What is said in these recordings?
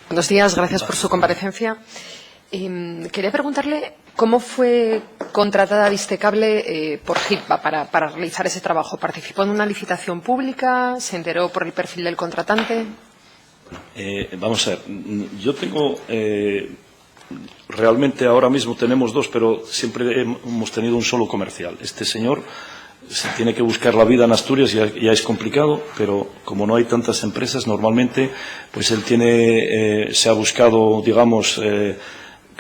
Buenos días, gracias por su comparecencia. Quería preguntarle cómo fue contratada Distecable por HIPAA para realizar ese trabajo. ¿Participó en una licitación pública? ¿Se enteró por el perfil del contratante? Vamos a ver, yo tengo, realmente ahora mismo tenemos dos, pero siempre hemos tenido un solo comercial. Este señor se tiene que buscar la vida en Asturias, ya es complicado, pero como no hay tantas empresas, normalmente pues él se ha buscado, digamos,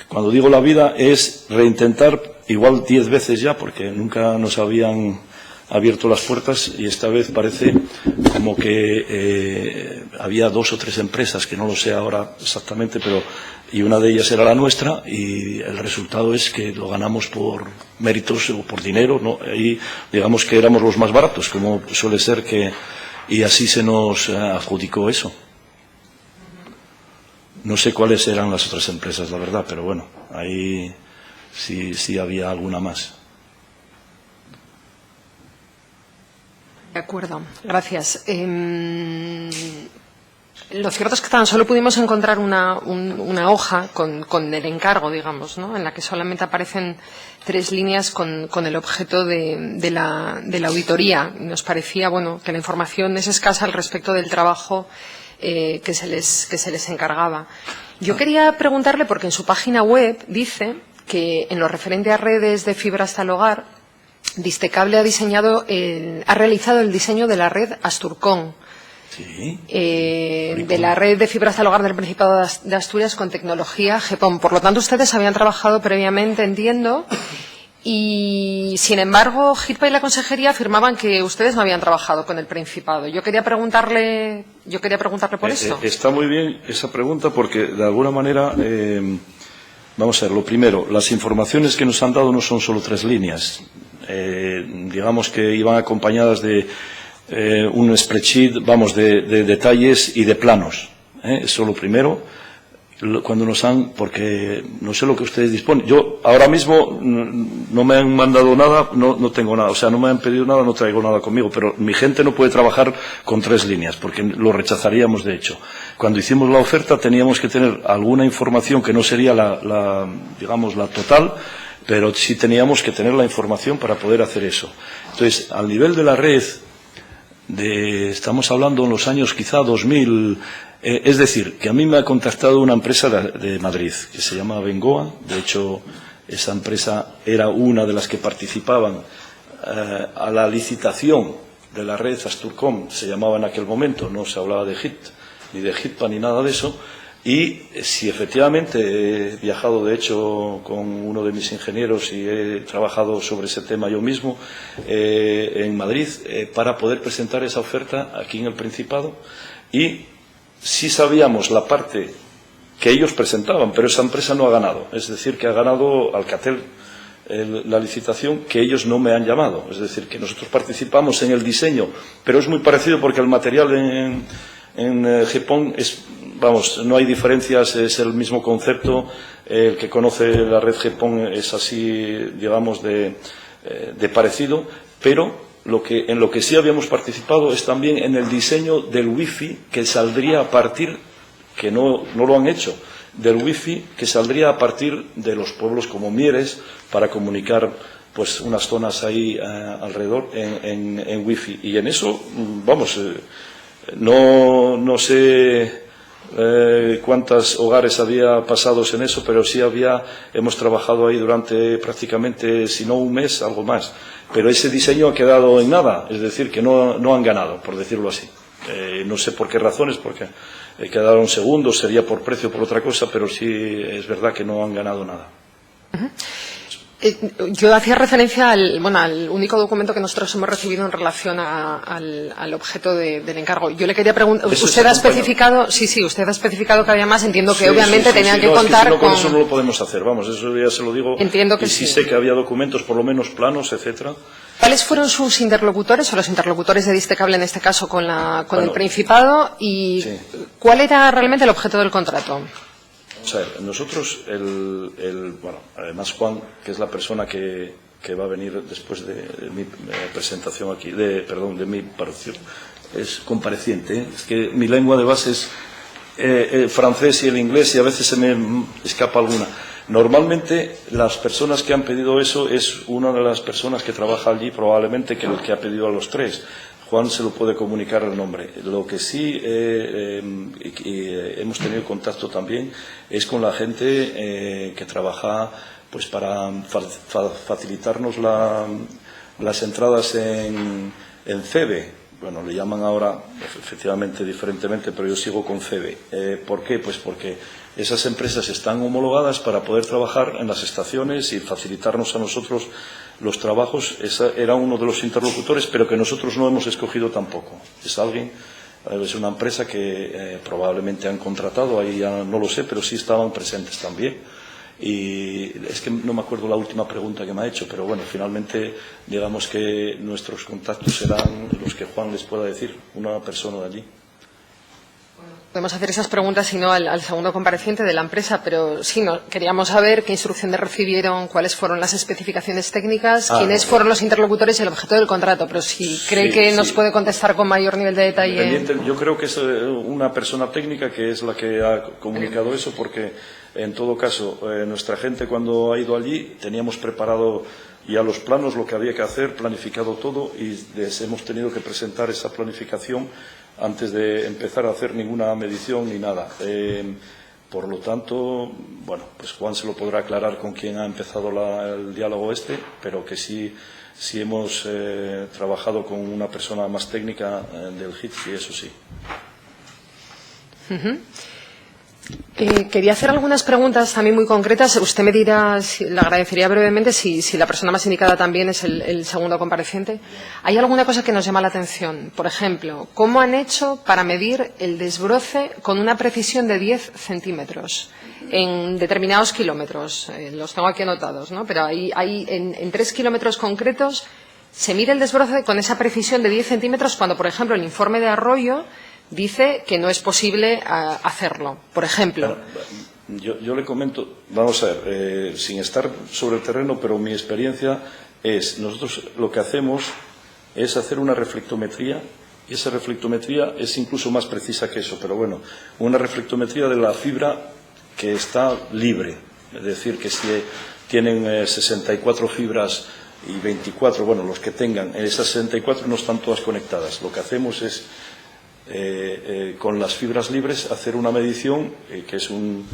cuando digo la vida es reintentar igual 10 veces ya, porque nunca nos habían abierto las puertas y esta vez parece como que había 2 o 3 empresas, que no lo sé ahora exactamente, pero y una de ellas era la nuestra y el resultado es que lo ganamos por méritos o por dinero, ¿no? Y digamos que éramos los más baratos, como suele ser, y así se nos adjudicó eso. No sé cuáles eran las otras empresas, la verdad, pero bueno, ahí sí había alguna más. De acuerdo, gracias. Lo cierto es que tan solo pudimos encontrar una hoja con el encargo, digamos, ¿no?, en la que solamente aparecen 3 líneas con el objeto de la auditoría. Nos parecía, bueno, que la información es escasa al respecto del trabajo que se les encargaba. Yo quería preguntarle, porque en su página web dice que en lo referente a redes de fibra hasta el hogar, Distecable ha realizado el diseño de la red Asturcom. Sí. De la red de fibra hasta el hogar del Principado de Asturias con tecnología GPON. Por lo tanto, ustedes habían trabajado previamente, entiendo, y sin embargo, HIPAA y la Consejería afirmaban que ustedes no habían trabajado con el Principado. Yo quería preguntarle por esto. Está muy bien esa pregunta porque, de alguna manera, vamos a ver, lo primero, las informaciones que nos han dado no son solo 3 líneas. Digamos que iban acompañadas de un spreadsheet, vamos, de detalles y de planos. Eso lo primero, cuando porque no sé lo que ustedes disponen. Yo ahora mismo no me han mandado nada, no tengo nada, o sea, no me han pedido nada, no traigo nada conmigo, pero mi gente no puede trabajar con 3 líneas, porque lo rechazaríamos de hecho. Cuando hicimos la oferta teníamos que tener alguna información que no sería digamos, la total, pero sí teníamos que tener la información para poder hacer eso. Entonces, al nivel de la red, estamos hablando en los años quizá 2000, es decir, que a mí me ha contactado una empresa de Madrid que se llama Bengoa. De hecho, esa empresa era una de las que participaban a la licitación de la red Asturcom, se llamaba en aquel momento, no se hablaba de HIT, ni de HITPA, ni nada de eso. Y si efectivamente he viajado, de hecho, con uno de mis ingenieros y he trabajado sobre ese tema yo mismo en Madrid para poder presentar esa oferta aquí en el Principado, y sí sabíamos la parte que ellos presentaban, pero esa empresa no ha ganado. Es decir, que ha ganado Alcatel la licitación, que ellos no me han llamado. Es decir, que nosotros participamos en el diseño, pero es muy parecido porque el material en GPON vamos, no hay diferencias, es el mismo concepto. El que conoce la red GPON es así, digamos, de parecido, pero en lo que sí habíamos participado es también en el diseño del wifi que saldría a partir, que no lo han hecho, del wifi que saldría a partir de los pueblos como Mieres para comunicar pues unas zonas ahí alrededor en wifi. Y en eso, vamos, no sé cuántos hogares había pasados en eso, pero sí hemos trabajado ahí durante prácticamente, si no un mes, algo más. Pero ese diseño ha quedado en nada, es decir, que no han ganado, por decirlo así. No sé por qué razones, porque quedaron segundos, sería por precio o por otra cosa, pero sí es verdad que no han ganado nada. Yo hacía referencia al único documento que nosotros hemos recibido en relación al objeto del encargo. Yo le quería preguntar, usted ha especificado, usted ha especificado que había más, entiendo que obviamente tenían que contar con... Eso no lo podemos hacer, vamos, eso ya se lo digo. Entiendo que sí. Sé que había documentos, por lo menos planos, etcétera. ¿Cuáles fueron sus interlocutores, o los interlocutores de Distecable en este caso, con el Principado, y cuál era realmente el objeto del contrato? O sea, nosotros, además Juan, que es la persona que va a venir después de mi presentación aquí, de mi parecer, es compareciente. Es que mi lengua de base francés y el inglés, y a veces se me escapa alguna. Normalmente las personas que han pedido eso es una de las personas que trabaja allí, probablemente, que el que ha pedido a los tres. Juan se lo puede comunicar el nombre. Lo que sí hemos tenido contacto también es con la gente que trabaja pues para facilitarnos las entradas en CEBE. Bueno, le llaman ahora efectivamente diferentemente, pero yo sigo con CEBE. ¿Por qué? Pues porque esas empresas están homologadas para poder trabajar en las estaciones y facilitarnos a nosotros los trabajos. Esa era uno de los interlocutores, pero que nosotros no hemos escogido tampoco. Es una empresa que probablemente han contratado, ahí ya no lo sé, pero sí estaban presentes también. Y es que no me acuerdo la última pregunta que me ha hecho, pero bueno, finalmente digamos que nuestros contactos serán los que Juan les pueda decir, una persona de allí. Podemos hacer esas preguntas, si no, al segundo compareciente de la empresa, pero sí, queríamos saber qué instrucciones recibieron, cuáles fueron las especificaciones técnicas, quiénes fueron los interlocutores y el objeto del contrato. Pero si cree que nos puede contestar con mayor nivel de detalle. Yo creo que es una persona técnica que es la que ha comunicado eso, porque en todo caso nuestra gente, cuando ha ido allí, teníamos preparado ya los planos, lo que había que hacer, planificado todo, y les hemos tenido que presentar esa planificación antes de empezar a hacer ninguna medición ni nada. Por lo tanto, bueno, pues Juan se lo podrá aclarar con quien ha empezado el diálogo pero que sí hemos trabajado con una persona más técnica del HITS, y eso sí. Quería hacer algunas preguntas también muy concretas. Usted me dirá, le agradecería brevemente, si la persona más indicada también es el segundo compareciente. ¿Hay alguna cosa que nos llama la atención? Por ejemplo, ¿cómo han hecho para medir el desbroce con una precisión de 10 centímetros en determinados kilómetros? Los tengo aquí anotados, ¿no? Pero en 3 kilómetros concretos se mide el desbroce con esa precisión de 10 centímetros cuando, por ejemplo, el informe de Arroyo dice que no es posible hacerlo, por ejemplo. Yo le comento, vamos a ver, sin estar sobre el terreno, pero mi experiencia es, nosotros lo que hacemos es hacer una reflectometría, y esa reflectometría es incluso más precisa que eso, pero bueno, una reflectometría de la fibra que está libre, es decir, que si tienen 64 fibras y 24, bueno, los que tengan, esas 64 no están todas conectadas. Lo que hacemos es con las fibras libres hacer una medición que es un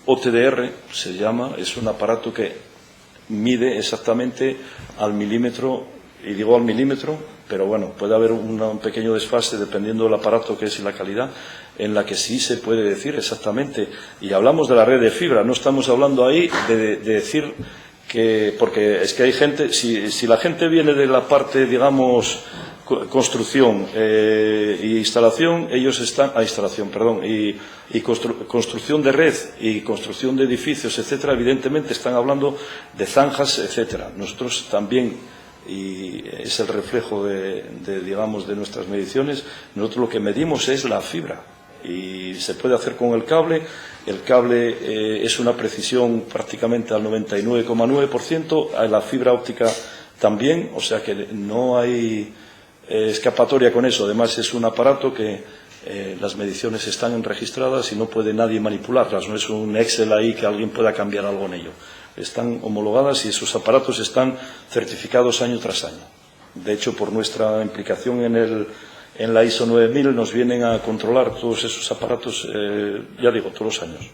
OTDR, se llama, es un aparato que mide exactamente al milímetro, y digo al milímetro, pero bueno, puede haber un pequeño desfase dependiendo del aparato que es y la calidad, en la que sí se puede decir exactamente, y hablamos de la red de fibra, no estamos hablando ahí de decir que, porque es que hay gente, si la gente viene de la parte, digamos, construcción y instalación, ellos están construcción de red y construcción de edificios, etcétera, evidentemente están hablando de zanjas, etcétera. Nosotros también, y es el reflejo de nuestras mediciones, nosotros lo que medimos es la fibra, y se puede hacer con el cable. El cable es una precisión prácticamente al 99,9%, la fibra óptica también, o sea que no hay escapatoria con eso. Además es un aparato que las mediciones están registradas y no puede nadie manipularlas, no es un Excel ahí que alguien pueda cambiar algo en ello. Están homologadas y esos aparatos están certificados año tras año. De hecho, por nuestra implicación en la ISO 9000 nos vienen a controlar todos esos aparatos, ya digo, todos los años.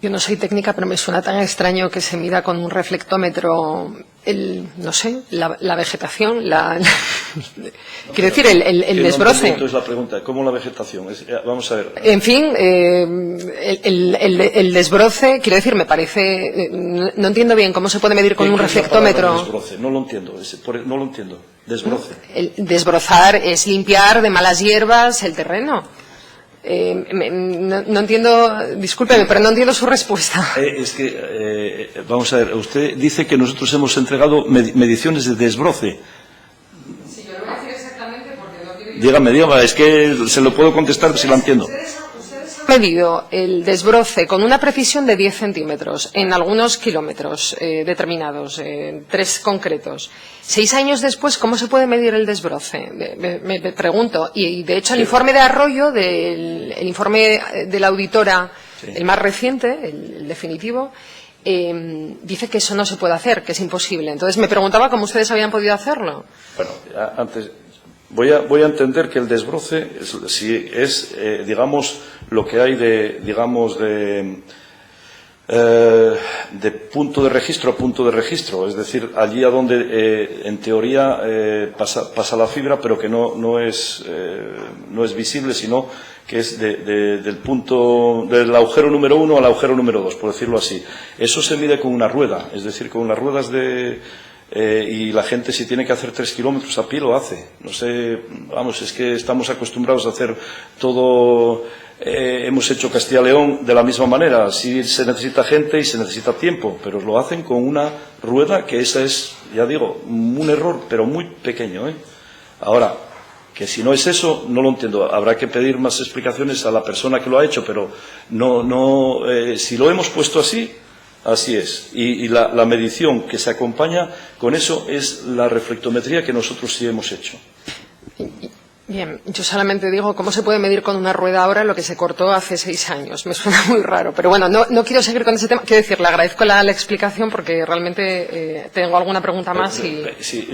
Yo no soy técnica, pero me suena tan extraño que se mida con un reflectómetro la vegetación, quiero decir, el desbroce. No, es la pregunta, ¿cómo la vegetación? Vamos a ver. En fin, el desbroce, quiero decir, me parece, no entiendo bien cómo se puede medir con un reflectómetro. Desbroce? No lo entiendo, desbroce. El desbrozar es limpiar de malas hierbas el terreno. No entiendo, discúlpeme, pero no entiendo su respuesta. Vamos a ver, usted dice que nosotros hemos entregado mediciones de desbroce. Sí, yo lo voy a decir exactamente porque no quiero... Dígame, es que se lo puedo contestar si la entiendo. Ustedes medido el desbroce con una precisión de 10 centímetros en algunos kilómetros determinados, 3 concretos. 6 años después, ¿cómo se puede medir el desbroce? Me pregunto. Y de hecho, el informe de Arroyo, el informe de la auditora, el más reciente, el definitivo, dice que eso no se puede hacer, que es imposible. Entonces, me preguntaba cómo ustedes habían podido hacerlo. Bueno, antes... Voy a entender que el desbroce si es digamos, lo que hay de punto de registro a punto de registro, es decir, allí a donde en teoría pasa la fibra, pero que no es visible, sino que es del punto del agujero número 1 al agujero número 2, por decirlo así. Eso se mide con una rueda, es decir, con las ruedas y la gente, si tiene que hacer 3 kilómetros a pie, lo hace. No sé, vamos, es que estamos acostumbrados a hacer todo. Hemos hecho Castilla y León de la misma manera. Sí se necesita gente y se necesita tiempo, pero lo hacen con una rueda, que esa es, ya digo, un error, pero muy pequeño, ¿eh? Ahora, que si no es eso, no lo entiendo. Habrá que pedir más explicaciones a la persona que lo ha hecho, pero si lo hemos puesto así. Así es, y la medición que se acompaña con eso es la reflectometría que nosotros sí hemos hecho. Bien, yo solamente digo, ¿cómo se puede medir con una rueda ahora lo que se cortó hace 6 años? Me suena muy raro, pero bueno, no quiero seguir con ese tema. Quiero decir, le agradezco la explicación porque realmente tengo alguna pregunta más y... Sí,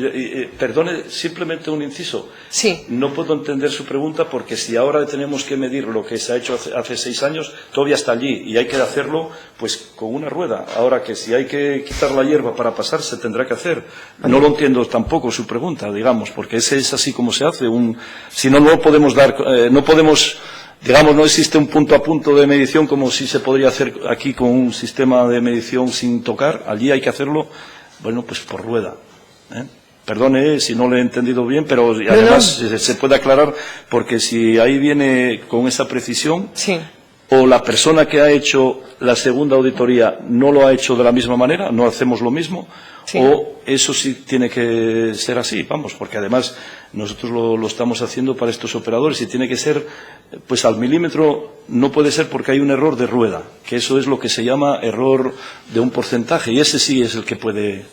perdone, simplemente un inciso. Sí. No puedo entender su pregunta porque si ahora tenemos que medir lo que se ha hecho hace 6 años, todavía está allí y hay que hacerlo pues con una rueda. Ahora que si hay que quitar la hierba para pasar, se tendrá que hacer. No lo entiendo tampoco su pregunta, digamos, porque ese es así como se hace. Si no, no podemos digamos, no existe un punto a punto de medición como si se podría hacer aquí con un sistema de medición sin tocar. Allí hay que hacerlo, bueno, pues por rueda, ¿eh? Perdone si no le he entendido bien, pero además se puede aclarar porque si ahí viene con esa precisión, sí. O la persona que ha hecho la segunda auditoría no lo ha hecho de la misma manera, no hacemos lo mismo, sí. O eso sí tiene que ser así, vamos, porque además nosotros lo estamos haciendo para estos operadores y tiene que ser, pues al milímetro no puede ser porque hay un error de rueda, que eso es lo que se llama error de un porcentaje y ese sí es el que puede...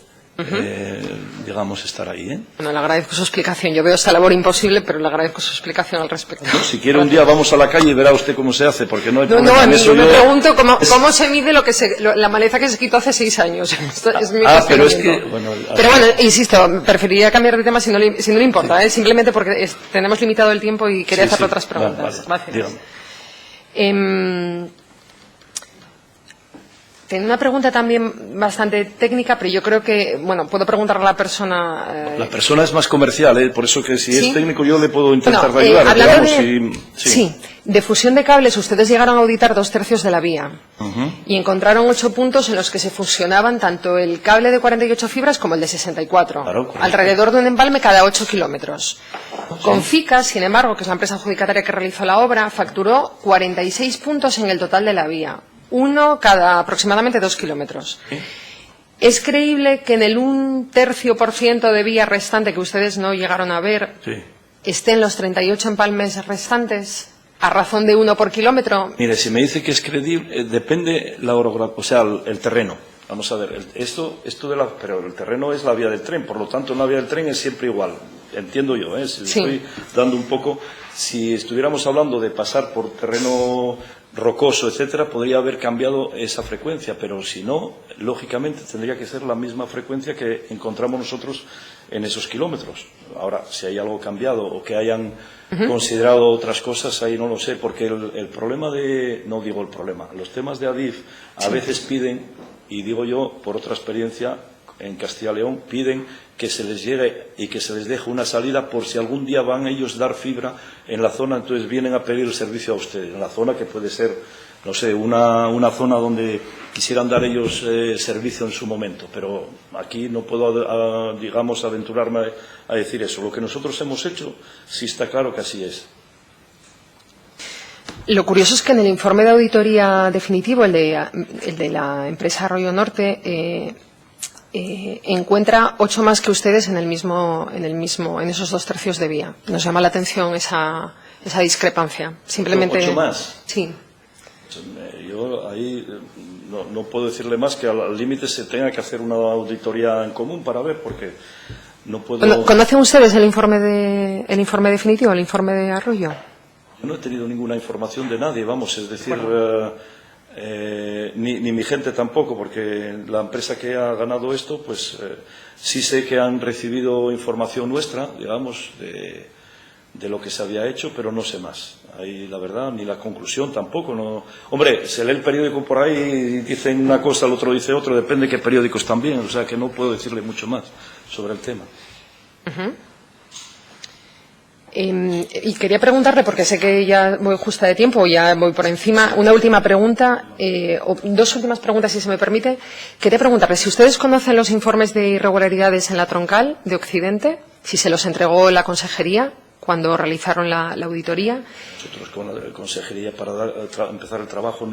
digamos, estar ahí, ¿eh? Bueno, le agradezco su explicación. Yo veo esta labor imposible, pero le agradezco su explicación al respecto. No, si quiere un día vamos a la calle y verá usted cómo se hace, porque no hay problema. No, a mí yo me pregunto cómo se mide la maleza que se quitó hace 6 años. Esto es mi pero es que... Bueno, insisto, preferiría cambiar de tema si no le importa, sí. Simplemente porque tenemos limitado el tiempo y quería hacerle otras preguntas. Vale. Gracias. Tengo una pregunta también bastante técnica, pero yo creo que, bueno, puedo preguntarle a la persona... La persona es más comercial, por eso que si ¿sí? es técnico yo le puedo intentar ayudar. Hablando de fusión de cables, ustedes llegaron a auditar 2/3 de la vía y encontraron 8 puntos en los que se fusionaban tanto el cable de 48 fibras como el de 64, claro, alrededor de un empalme cada 8 kilómetros. Confica, sin embargo, que es la empresa adjudicataria que realizó la obra, facturó 46 puntos en el total de la vía. Uno cada aproximadamente 2 kilómetros. ¿Sí? ¿Es creíble que en el 1/3% de vía restante que ustedes no llegaron a ver estén los 38 empalmes restantes a razón de 1 por kilómetro? Mire, si me dice que es creíble, depende la orografía, o sea, el terreno. Vamos a ver, pero el terreno es la vía del tren, por lo tanto en la vía del tren es siempre igual. Entiendo yo, si estoy dando un poco. Si estuviéramos hablando de pasar por terreno rocoso, etcétera, podría haber cambiado esa frecuencia, pero si no, lógicamente tendría que ser la misma frecuencia que encontramos nosotros en esos kilómetros. Ahora, si hay algo cambiado o que hayan considerado otras cosas, ahí no lo sé, porque el problema los temas de ADIF a veces piden, y digo yo, por otra experiencia, en Castilla y León, piden que se les llegue y que se les deje una salida por si algún día van ellos a dar fibra en la zona, entonces vienen a pedir el servicio a ustedes, en la zona que puede ser, no sé, una zona donde quisieran dar ellos servicio en su momento, pero aquí no puedo, digamos, aventurarme a decir eso. Lo que nosotros hemos hecho, sí está claro que así es. Lo curioso es que en el informe de auditoría definitivo, el de la empresa Arroyo Norte, encuentra 8 más que ustedes en esos 2/3 de vía. Nos llama la atención esa discrepancia. Simplemente. 8 más. Sí. Yo ahí no puedo decirle más que al límite se tenga que hacer una auditoría en común para ver, porque no puedo... ¿Conocen ustedes el informe definitivo, el informe de Arroyo? Yo no he tenido ninguna información de nadie, vamos, es decir, ni mi gente tampoco, porque la empresa que ha ganado esto, pues sí sé que han recibido información nuestra, digamos, de lo que se había hecho, pero no sé más. Ahí la verdad, ni la conclusión tampoco. No. Hombre, se lee el periódico por ahí y dicen una cosa, el otro dice otro, depende de qué periódicos también, o sea que no puedo decirle mucho más sobre el tema. Y quería preguntarle, porque sé que ya voy justa de tiempo, ya voy por encima, una última pregunta, o dos últimas preguntas, si se me permite. Quería preguntarle si ustedes conocen los informes de irregularidades en la troncal de Occidente, si se los entregó la consejería cuando realizaron la auditoría. Nosotros con la consejería para empezar el trabajo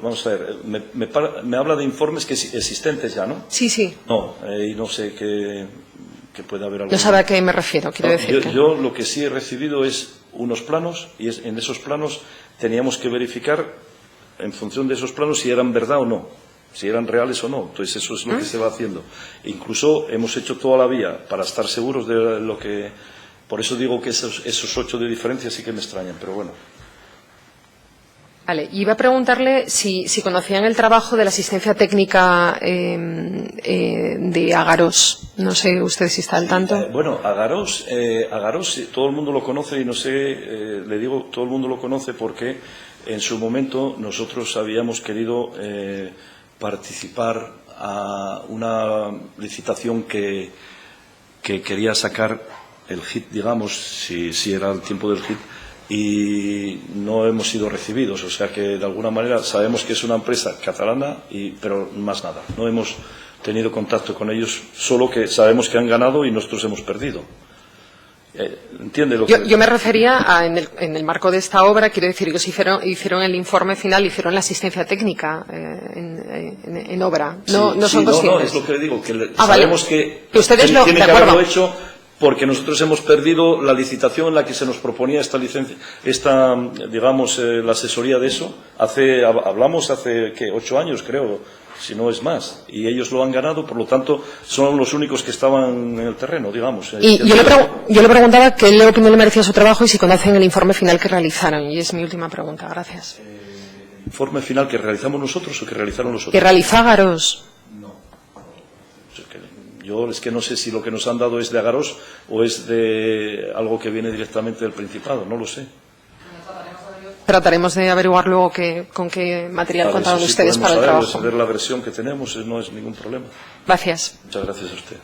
vamos a ver, me habla de informes que existentes ya, ¿no? Sí, sí. No, y no sé qué puede haber algo. No sabe a qué me refiero, quiero decir. Yo lo que sí he recibido es unos planos, y en esos planos teníamos que verificar, en función de esos planos, si eran verdad o no, si eran reales o no. Entonces eso es lo que se va haciendo. Incluso hemos hecho toda la vía para estar seguros de lo que... Por eso digo que esos 8 de diferencia sí que me extrañan, pero bueno. Vale, iba a preguntarle si conocían el trabajo de la asistencia técnica de Agarós. No sé usted si está al tanto. Bueno, Agarós todo el mundo lo conoce y no sé, le digo, todo el mundo lo conoce porque en su momento nosotros habíamos querido participar a una licitación que quería sacar el HIT, digamos, si era el tiempo del HIT, y no hemos sido recibidos, o sea que de alguna manera sabemos que es una empresa catalana, pero más nada, no hemos tenido contacto con ellos, solo que sabemos que han ganado y nosotros hemos perdido. ¿Entiende lo que...? Yo me refería a, en el marco de esta obra, quiero decir, ellos hicieron el informe final, hicieron la asistencia técnica en obra, no son conscientes. No, es lo que le digo, que sabemos vale. que ustedes tiene que haberlo hecho, porque nosotros hemos perdido la licitación en la que se nos proponía esta licencia, digamos, la asesoría de eso. Hablamos hace 8 años, creo, si no es más, y ellos lo han ganado, por lo tanto, son los únicos que estaban en el terreno, digamos. Y yo le preguntaba qué opinión le merecía su trabajo y si conocen el informe final que realizaron, y es mi última pregunta. Gracias. ¿Informe final que realizamos nosotros o que realizaron los otros? Que realizó Agarós. Yo es que no sé si lo que nos han dado es de Agarós o es de algo que viene directamente del Principado, no lo sé. Trataremos de averiguar luego con qué material contaron ustedes para el trabajo. Saber la versión que tenemos no es ningún problema. Gracias. Muchas gracias a usted.